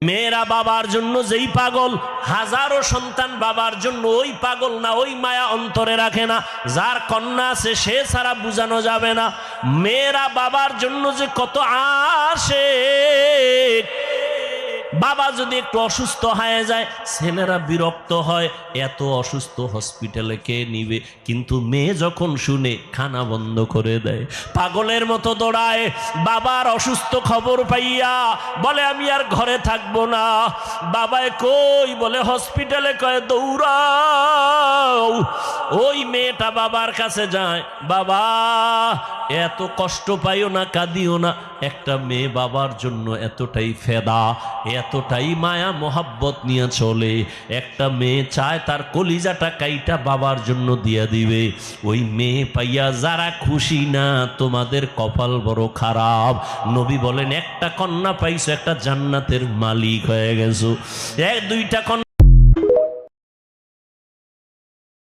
মেয়েরা বাবার জন্য যেই পাগল, হাজারো সন্তান বাবার জন্য ওই পাগল না, ওই মায়া অন্তরে রাখে না। যার কন্যা আছে সে ছাড়া বোঝানো যাবে না। মেয়েরা বাবার জন্য যে কত আশেক। বাবা যদি একটু অসুস্থ হয়ে যায় ছেলেরা বিরক্ত হয়, এত অসুস্থ হসপিটালে কে নিবে। কিন্তু মেয়ে যখন শুনে খানা বন্ধ করে দেয়, পাগলের মতো দৌড়ায়। বাবার অসুস্থ খবর পাইয়া বলে আমি আর ঘরে থাকবো না। বাবায় কই বলে হসপিটালে, কয় দৌড়াও। ওই মেয়েটা বাবার কাছে যায়, বাবা এত কষ্ট পাইও না, কাঁদিও না। একটা মেয়ে বাবার জন্য এতটাই ফেদা, এতটাই মায়া মোহাব্বত নিয়ে চলে। একটা মেয়ে চায় তার কলিজাটা কাইটা বাবার জন্য দিয়া দিবে। ওই মেয়ে পাইয়া যারা খুশি না, তোমাদের কপাল বড় খারাপ। নবী বলেন একটা কন্যা পাইছো, একটা জান্নাতের মালিক হয়ে গেছো। এক দুইটা কন্যা